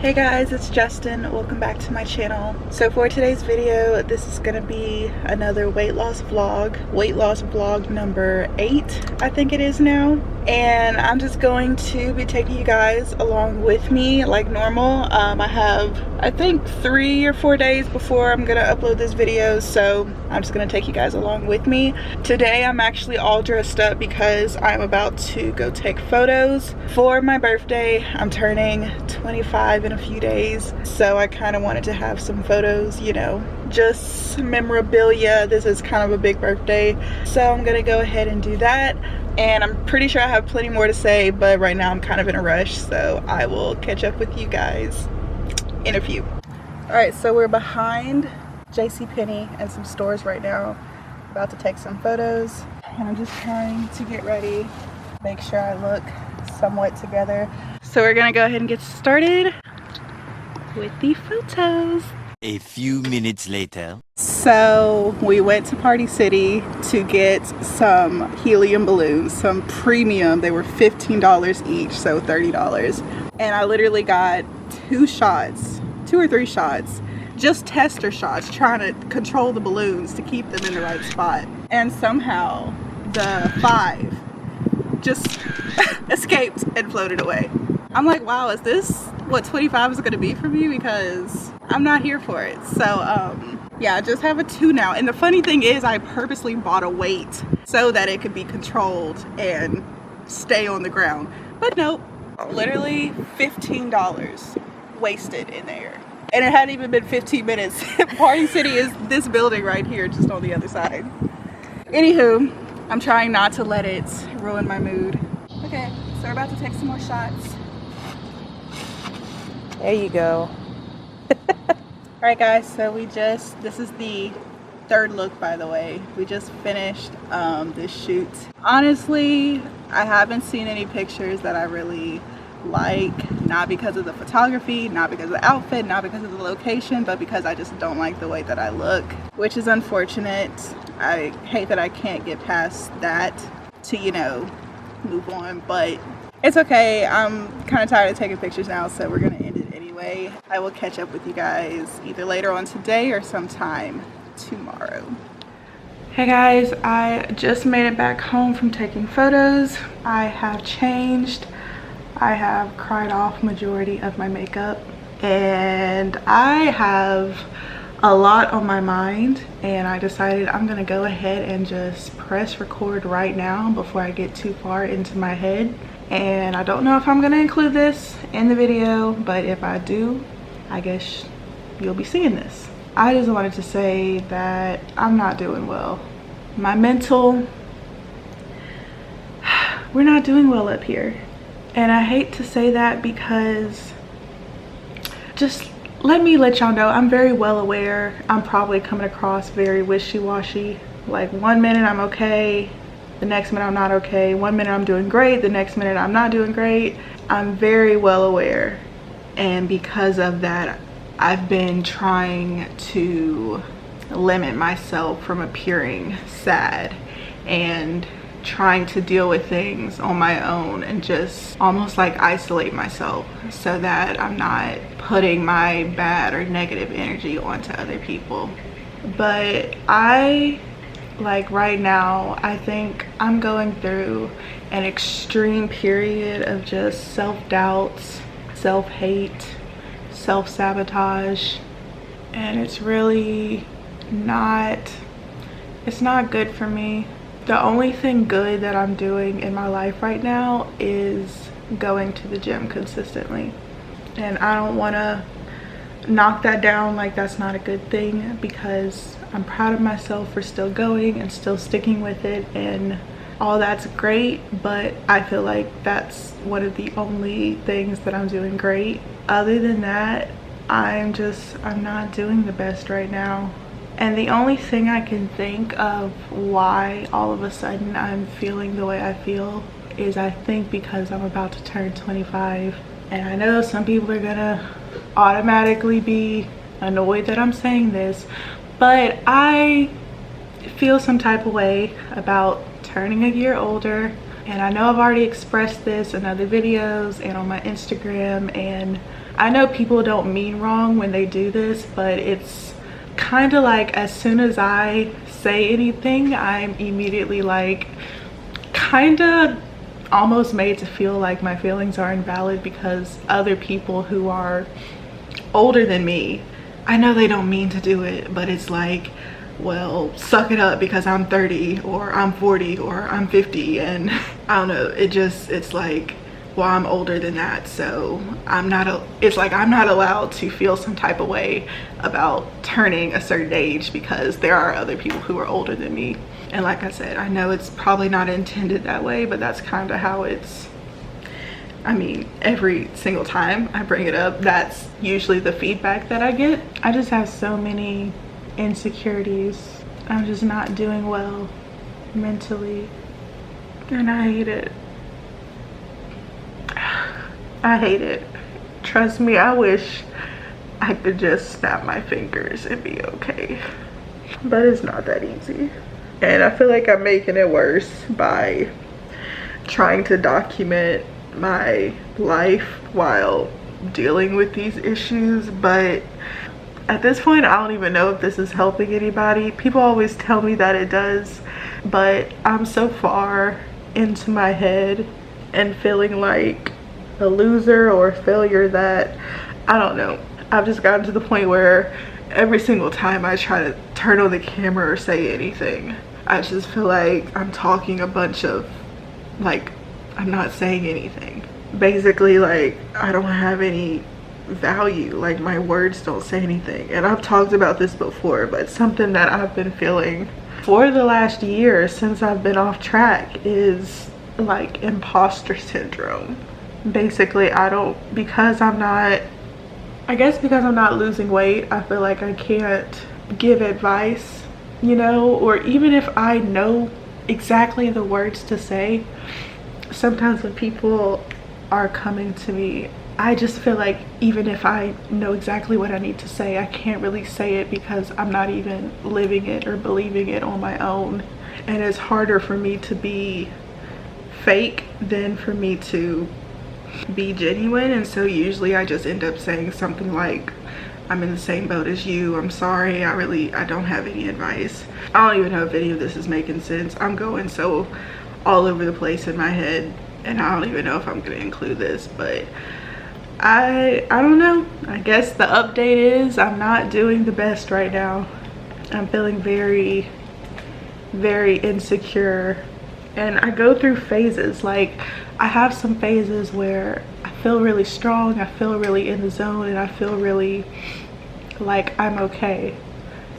Hey guys, it's Justyn. Welcome back to my channel. So for today's video, this is gonna be another weight loss vlog number 8, I think it is now. And I'm just going to be taking you guys along with me like normal. I have, I think 3 or 4 days before I'm gonna upload this video, so I'm just gonna take you guys along with me. Today I'm actually all dressed up because I'm about to go take photos for my birthday. I'm turning 25 in a few days, so I kind of wanted to have some photos, you know, just memorabilia. This is kind of a big birthday, so I'm gonna go ahead and do that. And I'm pretty sure I have plenty more to say, but right now I'm kind of in a rush, so I will catch up with you guys in a few. All right, so we're behind JCPenney and some stores right now, about to take some photos, and I'm just trying to get ready, make sure I look somewhat together. So we're gonna go ahead and get started with the photos. A few minutes later. So we went to Party City to get some helium balloons, some premium. They were $15 each, so $30. And I literally got 2 or 3 shots, just tester shots, trying to control the balloons to keep them in the right spot. And somehow the 5 just escaped and floated away. I'm like, wow, is this what 25 is gonna be for me? Because I'm not here for it. So yeah, I just have a 2 now. And the funny thing is, I purposely bought a weight so that it could be controlled and stay on the ground. But nope, literally $15 wasted in there. And it hadn't even been 15 minutes. Party City is this building right here, just on the other side. Anywho, I'm trying not to let it ruin my mood. Okay, so we're about to take some more shots. There you go. All right guys, so this is the 3rd look, by the way. We just finished this shoot. Honestly, I haven't seen any pictures that I really like, not because of the photography, not because of the outfit, not because of the location, but because I just don't like the way that I look, which is unfortunate. I hate that I can't get past that to, you know, move on, but it's okay. I'm kind of tired of taking pictures now, so we're gonna end it anyway. I will catch up with you guys either later on today or sometime tomorrow. Hey guys, I just made it back home from taking photos. I have changed. I have cried off majority of my makeup, and I have a lot on my mind, and I decided I'm gonna go ahead and just press record right now before I get too far into my head. And I don't know if I'm gonna include this in the video, but if I do, I guess you'll be seeing this. I just wanted to say that I'm not doing well. My mental, we're not doing well up here. And I hate to say that because just let y'all know, I'm very well aware I'm probably coming across very wishy-washy. Like, one minute I'm okay, the next minute I'm not okay. One minute I'm doing great, the next minute I'm not doing great. I'm very well aware, and because of that, I've been trying to limit myself from appearing sad and trying to deal with things on my own and just almost like isolate myself so that I'm not putting my bad or negative energy onto other people. But like right now, I think I'm going through an extreme period of just self-doubts, self-hate, self-sabotage, and it's really not good for me. The only thing good that I'm doing in my life right now is going to the gym consistently, and I don't want to knock that down like that's not a good thing, because I'm proud of myself for still going and still sticking with it, and all that's great, but I feel like that's one of the only things that I'm doing great. Other than that, I'm not doing the best right now. And the only thing I can think of why all of a sudden I'm feeling the way I feel is, I think because I'm about to turn 25. And I know some people are gonna automatically be annoyed that I'm saying this, but I feel some type of way about turning a year older. And I know I've already expressed this in other videos and on my Instagram, and I know people don't mean wrong when they do this, but it's kind of like as soon as I say anything, I'm immediately like kind of almost made to feel like my feelings are invalid because other people who are older than me, I know they don't mean to do it, but it's like, well, suck it up because I'm 30 or I'm 40 or I'm 50, and I don't know, it's like, well, I'm older than that, so it's like I'm not allowed to feel some type of way about turning a certain age because there are other people who are older than me. And like I said, I know it's probably not intended that way, but that's kind of how it's, I mean, every single time I bring it up, that's usually the feedback that I get. I just have so many insecurities. I'm just not doing well mentally, and I hate it. I hate it. Trust me, I wish I could just snap my fingers and be okay, but it's not that easy. And I feel like I'm making it worse by trying to document my life while dealing with these issues, but at this point I don't even know if this is helping anybody. People always tell me that it does, but I'm so far into my head and feeling like a loser or a failure that I don't know. I've just gotten to the point where every single time I try to turn on the camera or say anything, I just feel like I'm talking a bunch of, like, I'm not saying anything. Basically, like, I don't have any value. Like, my words don't say anything. And I've talked about this before, but something that I've been feeling for the last year since I've been off track is like imposter syndrome. Basically, because I'm not losing weight, I feel like I can't give advice, you know, or even if I know exactly the words to say, sometimes when people are coming to me, I just feel like even if I know exactly what I need to say, I can't really say it because I'm not even living it or believing it on my own. And it's harder for me to be fake than for me to be genuine. And so usually I just end up saying something like, I'm in the same boat as you, I'm sorry, I don't have any advice. I don't even know if any of this is making sense. I'm going so all over the place in my head, and I don't even know if I'm going to include this, but I don't know. I guess the update is I'm not doing the best right now. I'm feeling very, very insecure, and I go through phases. Like, I have some phases where I feel really strong, I feel really in the zone, and I feel really like I'm okay.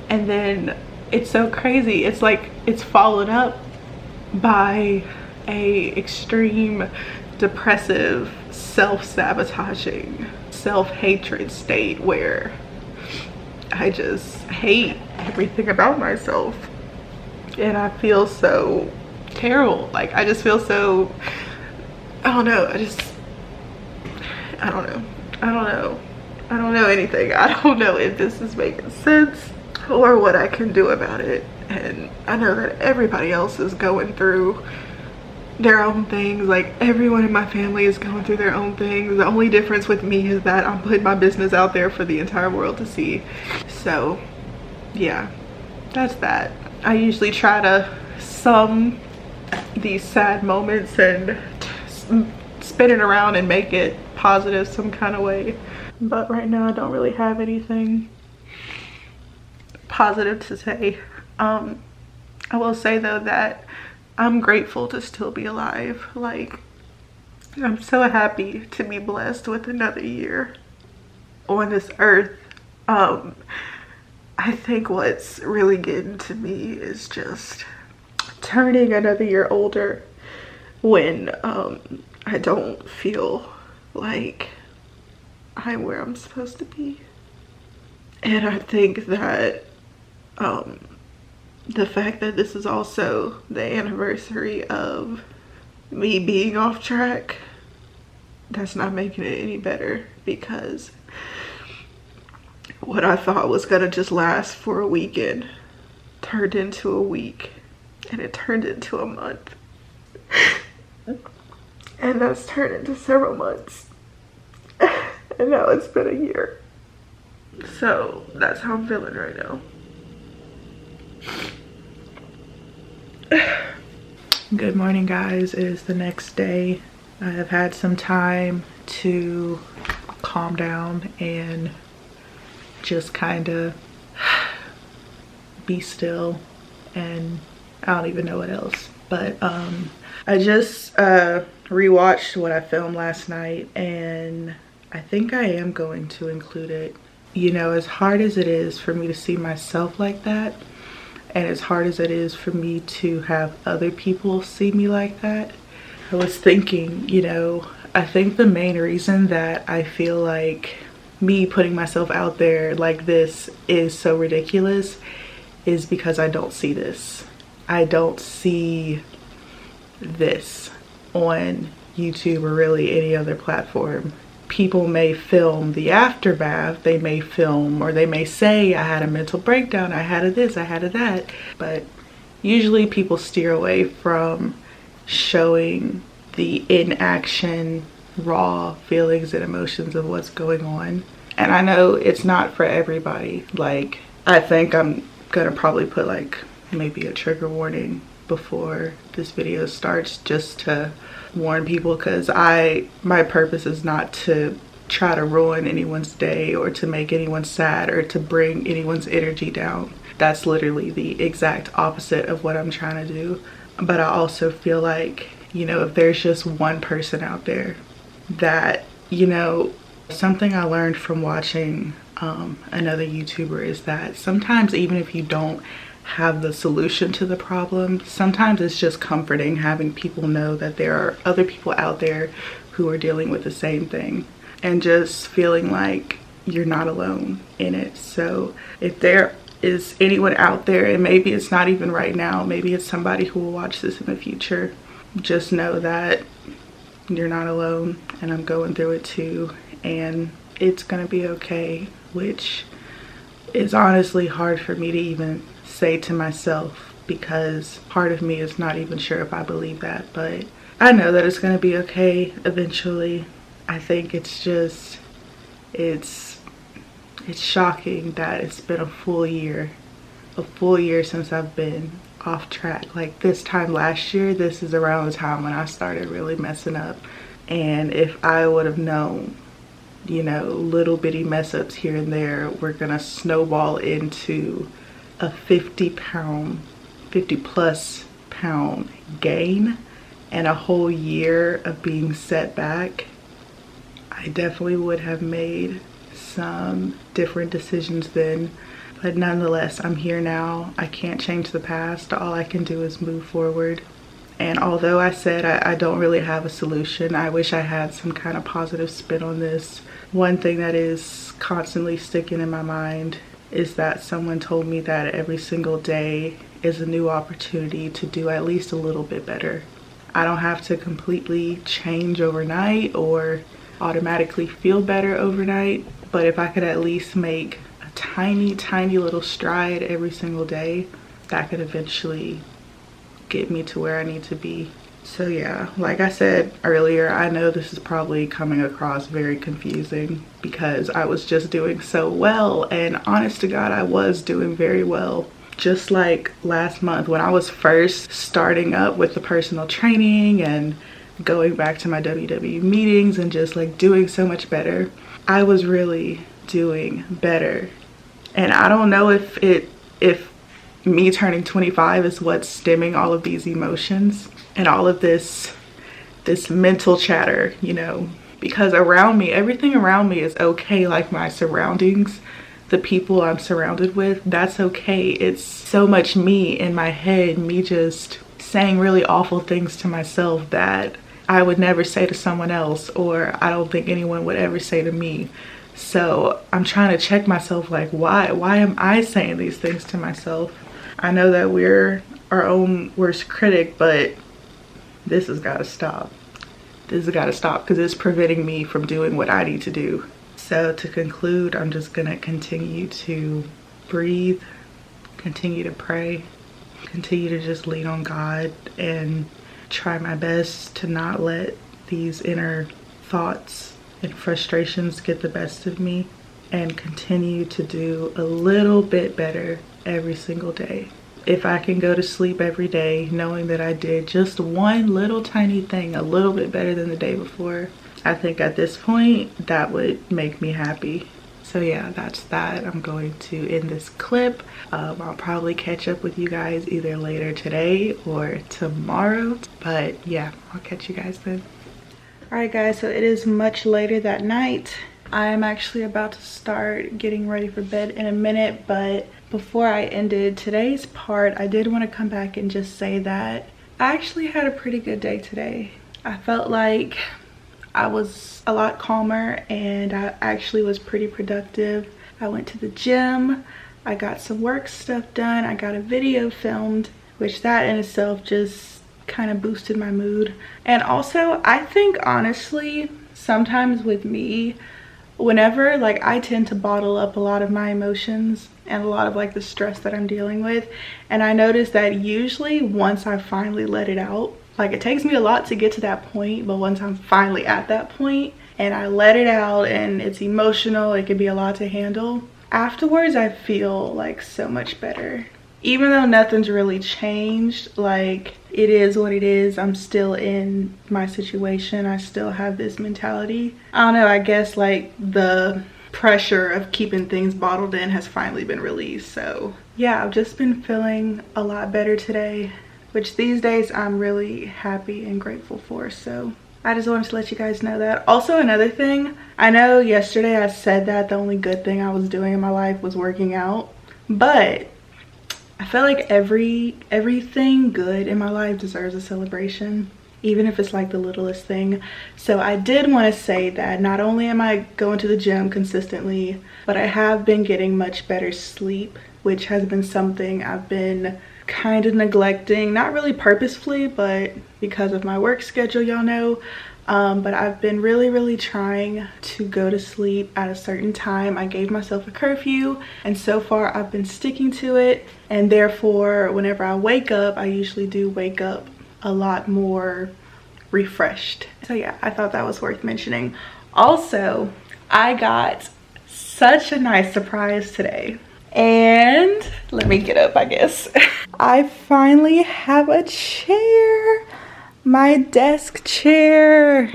And then it's so crazy, it's like it's followed up by a extreme depressive, self-sabotaging, self-hatred state where I just hate everything about myself, and I feel so terrible. Like, I just feel so, I don't know, I don't know anything. I don't know if this is making sense or what I can do about it. And I know that everybody else is going through their own things. Like, everyone in my family is going through their own things. The only difference with me is that I'm putting my business out there for the entire world to see. So yeah, that's that. I usually try to sum these sad moments and spin it around and make it positive some kind of way, but right now I don't really have anything positive to say. I will say though that I'm grateful to still be alive. Like, I'm so happy to be blessed with another year on this earth. I think what's really getting to me is just turning another year older when I don't feel like I'm where I'm supposed to be. And I think that the fact that this is also the anniversary of me being off track, that's not making it any better, because what I thought was gonna just last for a weekend turned into a week, and it turned into a month, and that's turned into several months. And now it's been a year. So that's how I'm feeling right now. Good morning, guys. It is the next day. I have had some time to calm down and just kind of be still, and I don't even know what else. But I just rewatched what I filmed last night, and I think I am going to include it. You know, as hard as it is for me to see myself like that, and as hard as it is for me to have other people see me like that, I was thinking, you know, I think the main reason that I feel like me putting myself out there like this is so ridiculous is because I don't see this. I don't see this on YouTube or really any other platform. People may film the aftermath, they may film or they may say I had a mental breakdown, I had a this, I had a that, but usually people steer away from showing the inaction, raw feelings and emotions of what's going on. And I know it's not for everybody. Like, I think I'm gonna probably put like maybe a trigger warning before this video starts, just to warn people, because my purpose is not to try to ruin anyone's day or to make anyone sad or to bring anyone's energy down. That's literally the exact opposite of what I'm trying to do. But I also feel like, you know, if there's just one person out there that, you know, something I learned from watching another YouTuber is that sometimes even if you don't have the solution to the problem, sometimes it's just comforting having people know that there are other people out there who are dealing with the same thing, and just feeling like you're not alone in it. So if there is anyone out there, and maybe it's not even right now, maybe it's somebody who will watch this in the future, just know that you're not alone, and I'm going through it too, and it's gonna be okay, which is honestly hard for me to even say to myself, because part of me is not even sure if I believe that, but I know that it's gonna be okay eventually. I think it's just, it's shocking that it's been a full year since I've been off track. Like this time last year, this is around the time when I started really messing up, and if I would have known, you know, little bitty mess ups here and there were gonna snowball into a 50 plus pound gain and a whole year of being set back, I definitely would have made some different decisions then. But nonetheless, I'm here now. I can't change the past. All I can do is move forward. And although I said I don't really have a solution, I wish I had some kind of positive spin on this. One thing that is constantly sticking in my mind is that someone told me that every single day is a new opportunity to do at least a little bit better. I don't have to completely change overnight or automatically feel better overnight, but if I could at least make a tiny little stride every single day, that could eventually get me to where I need to be. So yeah, like I said earlier, I know this is probably coming across very confusing because I was just doing so well, and honest to God, I was doing very well. Just like last month when I was first starting up with the personal training and going back to my WWE meetings and just like doing so much better, I was really doing better. And I don't know if me turning 25 is what's stemming all of these emotions and all of this mental chatter, you know, because around me, everything around me is okay. Like my surroundings, the people I'm surrounded with, that's okay. It's so much me in my head, me just saying really awful things to myself that I would never say to someone else, or I don't think anyone would ever say to me. So I'm trying to check myself, like, why am I saying these things to myself? I know that we're our own worst critic, but this has got to stop. This has got to stop because it's preventing me from doing what I need to do. So to conclude, I'm just gonna continue to breathe, continue to pray, continue to just lean on God, and try my best to not let these inner thoughts and frustrations get the best of me, and continue to do a little bit better every single day. If I can go to sleep every day knowing that I did just one little tiny thing a little bit better than the day before, I think at this point that would make me happy. So yeah, that's that. I'm going to end this clip. I'll probably catch up with you guys either later today or tomorrow, but yeah, I'll catch you guys then. All right guys, so it is much later that night. I'm actually about to start getting ready for bed in a minute, but before I ended today's part, I did want to come back and just say that I actually had a pretty good day today. I felt like I was a lot calmer and I actually was pretty productive. I went to the gym, I got some work stuff done, I got a video filmed, which that in itself just kind of boosted my mood. And also, I think honestly, sometimes with me, whenever like I tend to bottle up a lot of my emotions and a lot of like the stress that I'm dealing with, and I notice that usually once I finally let it out, like it takes me a lot to get to that point, but once I'm finally at that point and I let it out and it's emotional, it can be a lot to handle, afterwards I feel like so much better. Even though nothing's really changed, like it is what it is, I'm still in my situation, I still have this mentality. I don't know, I guess like the pressure of keeping things bottled in has finally been released. So yeah, I've just been feeling a lot better today, which these days I'm really happy and grateful for. So I just wanted to let you guys know that. Also, another thing, I know yesterday I said that the only good thing I was doing in my life was working out, but I feel like everything good in my life deserves a celebration, even if it's like the littlest thing. So I did want to say that not only am I going to the gym consistently, but I have been getting much better sleep, which has been something I've been kind of neglecting, not really purposefully, but because of my work schedule, y'all know. But I've been really trying to go to sleep at a certain time. I gave myself a curfew, and so far I've been sticking to it, and therefore whenever I wake up, I usually do wake up a lot more refreshed. So yeah, I thought that was worth mentioning. Also, I got such a nice surprise today, and let me get up, I guess. I finally have a chair. My desk chair.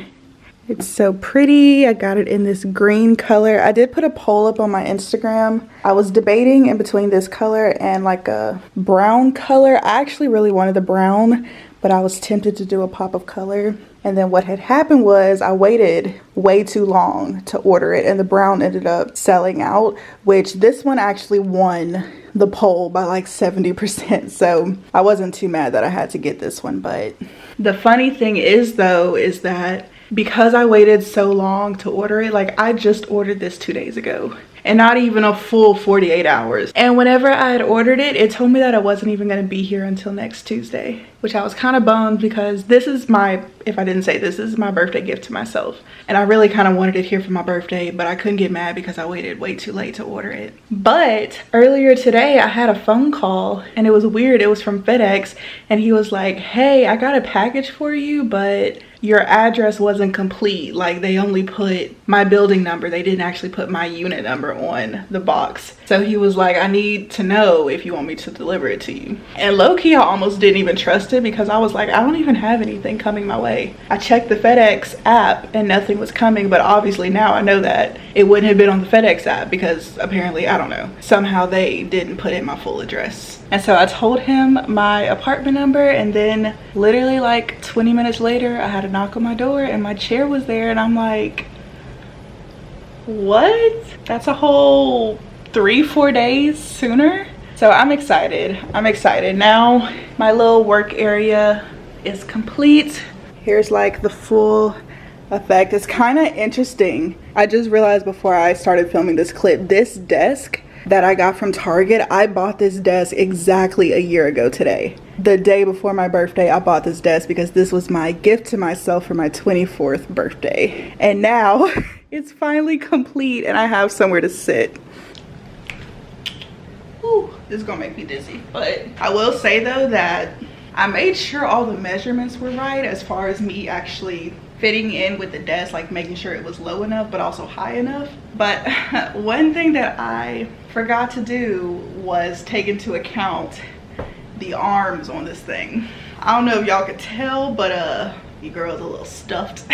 It's so pretty. I got it in this green color. I did put a poll up on my Instagram. I was debating in between this color and like a brown color. I actually really wanted the brown, but I was tempted to do a pop of color. And then what had happened was I waited way too long to order it, and the brown ended up selling out, which this one actually won the poll by like 70%. So I wasn't too mad that I had to get this one. But the funny thing is though, is that because I waited so long to order it, like I just ordered this 2 days ago, and not even a full 48 hours. And whenever I had ordered it, it told me that I wasn't even going to be here until next Tuesday, which I was kind of bummed because this is my, if I didn't say this is my birthday gift to myself. And I really kind of wanted it here for my birthday, but I couldn't get mad because I waited way too late to order it. But earlier today, I had a phone call, and it was weird. It was from FedEx, and he was like, hey, I got a package for you, but your address wasn't complete. Like they only put my building number. They didn't actually put my unit number on the box. So he was like, I need to know if you want me to deliver it to you. And low-key, I almost didn't even trust it because I was like, I don't even have anything coming my way. I checked the FedEx app and nothing was coming, but obviously now I know that it wouldn't have been on the FedEx app because apparently, I don't know, somehow they didn't put in my full address. And so I told him my apartment number, and then literally like 20 minutes later, I had a knock on my door and my chair was there, and I'm like, what? That's a whole 3-4 days sooner. So I'm excited. I'm excited. Now my little work area is complete. Here's like the full effect. It's kind of interesting. I just realized before I started filming this clip, this desk that I got from Target, I bought this desk exactly a year ago today. The day before my birthday, I bought this desk because this was my gift to myself for my 24th birthday. And now it's finally complete and I have somewhere to sit. Ooh, this is gonna make me dizzy. But I will say though that I made sure all the measurements were right as far as me actually fitting in with the desk, like making sure it was low enough but also high enough. But one thing that I forgot to do was take into account the arms on this thing. I don't know if y'all could tell, but your girl's a little stuffed.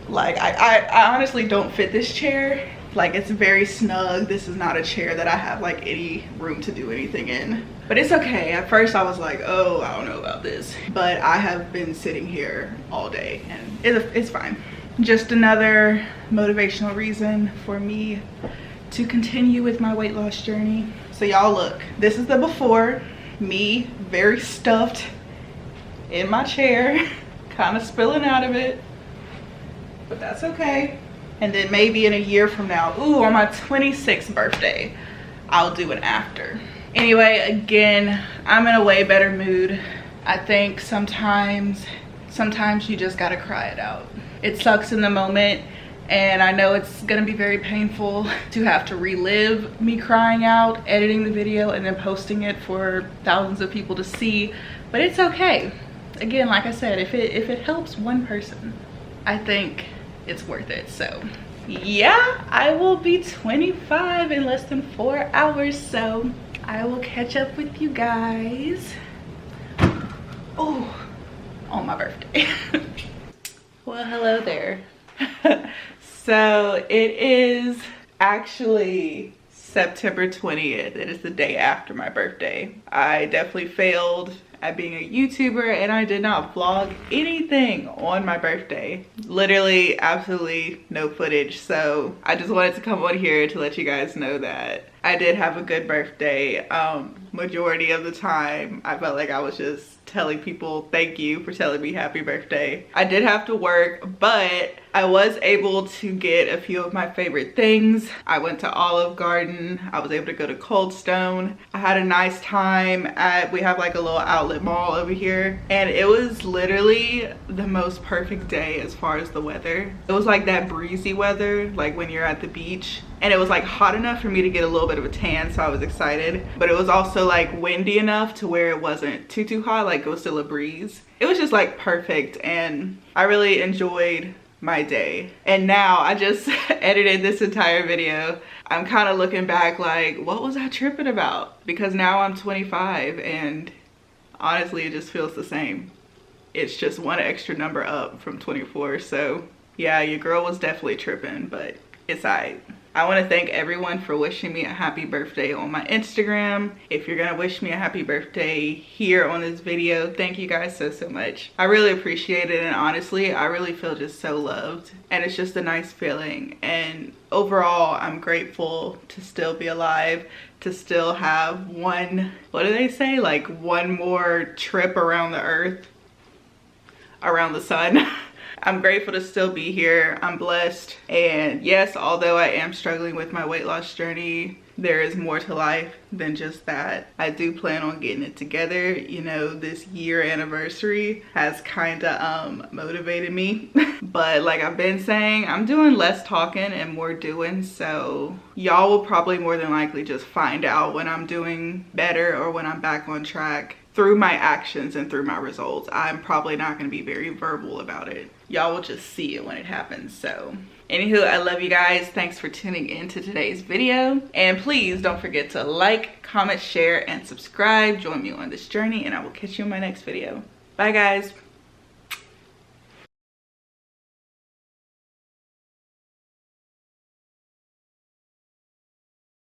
Like I honestly don't fit this chair. Like, it's very snug. This is not a chair that I have like any room to do anything in, but it's okay. At first I was like, oh, I don't know about this, but I have been sitting here all day and it's fine. Just another motivational reason for me to continue with my weight loss journey. So y'all look, this is the before. Me very stuffed in my chair, kind of spilling out of it, but that's okay. And then maybe in a year from now, ooh, on my 26th birthday, I'll do an after. Anyway, again, I'm in a way better mood. I think sometimes you just gotta cry it out. It sucks in the moment, and I know it's gonna be very painful to have to relive me crying out, editing the video, and then posting it for thousands of people to see, but it's okay. Again, like I said, if it helps one person, I think it's worth it. So yeah, I will be 25 in less than 4 hours, so I will catch up with you guys on my birthday. Well, hello there. So it is actually September 20th. It is the day after my birthday. I definitely failed at being a YouTuber, and I did not vlog anything on my birthday. Literally absolutely no footage. So I just wanted to come on here to let you guys know that I did have a good birthday. Majority of the time I felt like I was just telling people thank you for telling me happy birthday. I did have to work, but I was able to get a few of my favorite things. I went to Olive Garden. I was able to go to Cold Stone. I had a nice time we have like a little outlet mall over here, and it was literally the most perfect day as far as the weather. It was like that breezy weather, like when you're at the beach, and it was like hot enough for me to get a little bit of a tan, so I was excited. But it was also like windy enough to where it wasn't too hot, like it was still a breeze. It was just like perfect, and I really enjoyed my day. And now I just edited this entire video. I'm kind of looking back like, what was I tripping about? Because now I'm 25, and honestly it just feels the same. It's just one extra number up from 24. So yeah, your girl was definitely tripping, but it's alright. I want to thank everyone for wishing me a happy birthday on my Instagram. If you're gonna wish me a happy birthday here on this video, thank you guys so much. I really appreciate it, and honestly I really feel just so loved, and it's just a nice feeling. And overall I'm grateful to still be alive, to still have one, what do they say, like one more trip around the earth, around the sun. I'm grateful to still be here. I'm blessed. And yes, although I am struggling with my weight loss journey, there is more to life than just that. I do plan on getting it together. You know, this year anniversary has kind of motivated me. But like I've been saying, I'm doing less talking and more doing. So y'all will probably more than likely just find out when I'm doing better or when I'm back on track through my actions and through my results. I'm probably not going to be very verbal about it. Y'all will just see it when it happens. So anywho, I love you guys. Thanks for tuning in to today's video, and please don't forget to like, comment, share, and subscribe. Join me on this journey, and I will catch you in my next video. Bye guys.